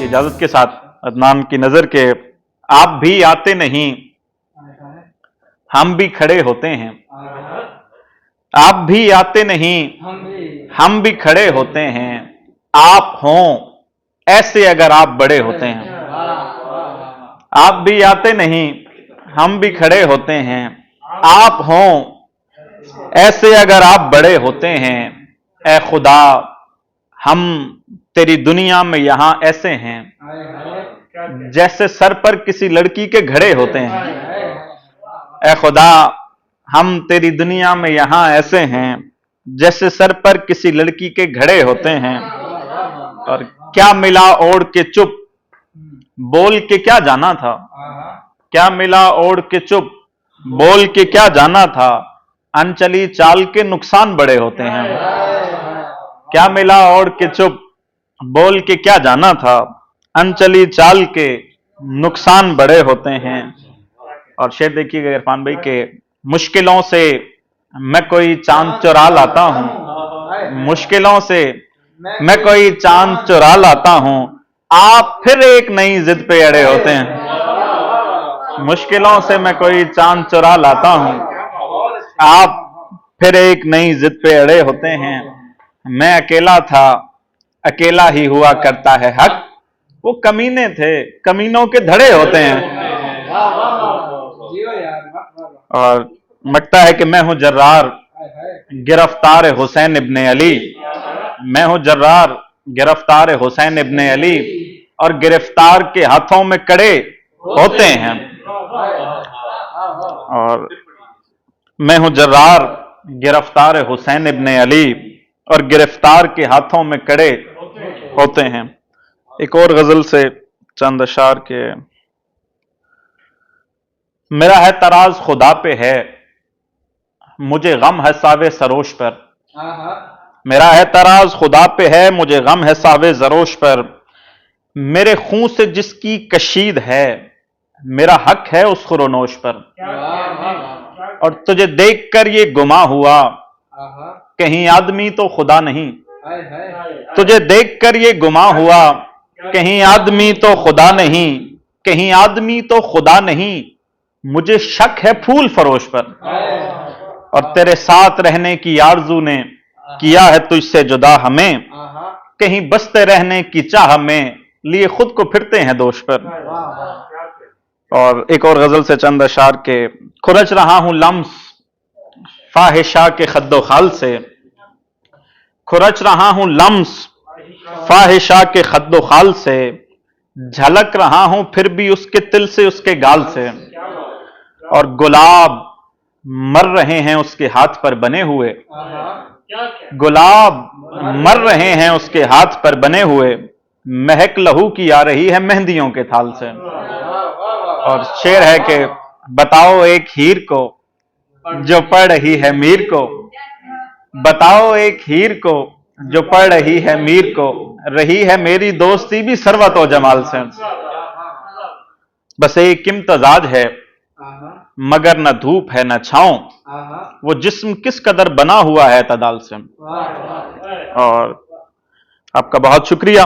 اجازت کے ساتھ عدنان کی نظر کے آپ بھی آتے نہیں ہم بھی کھڑے ہوتے ہیں، آپ بھی آتے نہیں ہم بھی کھڑے ہوتے ہیں، آپ ہوں ایسے اگر آپ بڑے ہوتے ہیں۔ آپ بھی آتے نہیں ہم بھی کھڑے ہوتے ہیں، آپ ہوں ایسے اگر آپ بڑے ہوتے ہیں۔ اے خدا ہم تیری دنیا میں یہاں ایسے ہیں جیسے سر پر کسی لڑکی کے گھڑے ہوتے ہیں۔ اے خدا ہم تیری دنیا میں یہاں ایسے ہیں جیسے سر پر کسی لڑکی کے گھڑے ہوتے ہیں۔ اور کیا ملا اوڑھ کے چپ بول کے کیا جانا تھا، کیا ملا اوڑھ کے چپ بول کے کیا جانا تھا، انچلی چال کے نقصان بڑے ہوتے ہیں۔ کیا ملا اوڑھ کے چپ بول کے کیا جانا تھا، انچلی چال کے نقصان بڑے ہوتے ہیں۔ اور شعر دیکھیے گا عرفان بھائی کہ مشکلوں سے میں کوئی چاند چرا لاتا ہوں، مشکلوں سے میں کوئی چاند چرا لاتا ہوں، آپ پھر ایک نئی ضد پہ اڑے ہوتے ہیں۔ مشکلوں سے میں کوئی چاند چرا لاتا ہوں، آپ پھر ایک نئی ضد پہ اڑے ہوتے ہیں۔ میں اکیلا تھا اکیلا ہی ہوا کرتا ہے حق، وہ کمینے تھے کمینوں کے دھڑے ہوتے ہیں۔ اور لگتا ہے کہ میں ہوں جرار گرفتار حسین ابن علی، میں ہوں جرار گرفتار حسین ابن علی، اور گرفتار کے ہاتھوں میں کڑے ہوتے ہیں۔ اور میں ہوں جرار گرفتار حسین ابن علی، اور گرفتار کے ہاتھوں میں کڑے ہوتے ہیں۔ ایک اور غزل سے چند اشعار کے میرا ہے تراز خدا پہ ہے مجھے غم ہے ساوے سروش پر، میرا ہے تراز خدا پہ ہے مجھے غم ہے ساوے سروش پر، میرے خون سے جس کی کشید ہے میرا حق ہے اس خرونوش پر۔ اور تجھے دیکھ کر یہ گما ہوا کہیں آدمی تو خدا نہیں، تجھے دیکھ کر یہ گما ہوا کہیں آدمی تو خدا نہیں، کہیں آدمی تو خدا نہیں، مجھے شک ہے پھول فروش پر۔ اور تیرے ساتھ رہنے کی آرزو نے کیا ہے تجھ سے جدا ہمیں، کہیں بستے رہنے کی چاہ میں لیے خود کو پھرتے ہیں دوش پر۔ اور ایک اور غزل سے چند اشعار کے کھرچ رہا ہوں لمس فاحشہ کے خد و خال سے، کھرچ رہا ہوں لمس فاحشہ کے خد و خال سے، جھلک رہا ہوں پھر بھی اس کے تل سے اس کے گال سے، اور گلاب مر رہے ہیں اس کے ہاتھ پر بنے ہوئے، گلاب مر رہے ہیں اس کے ہاتھ پر بنے ہوئے، مہک لہو کی آ رہی ہے مہندیوں کے تھال سے۔ اور شعر ہے کہ بتاؤ ایک ہیر کو جو پڑھ رہی ہے میر کو، بتاؤ ایک ہیر کو جو پڑھ رہی ہے میر کو، رہی ہے میری دوستی بھی ثروت و جمال سے۔ بس ایک امتزاج ہے مگر نہ دھوپ ہے نہ چھاؤں، وہ جسم کس قدر بنا ہوا ہے اعتدال سے۔ اور آپ کا بہت شکریہ۔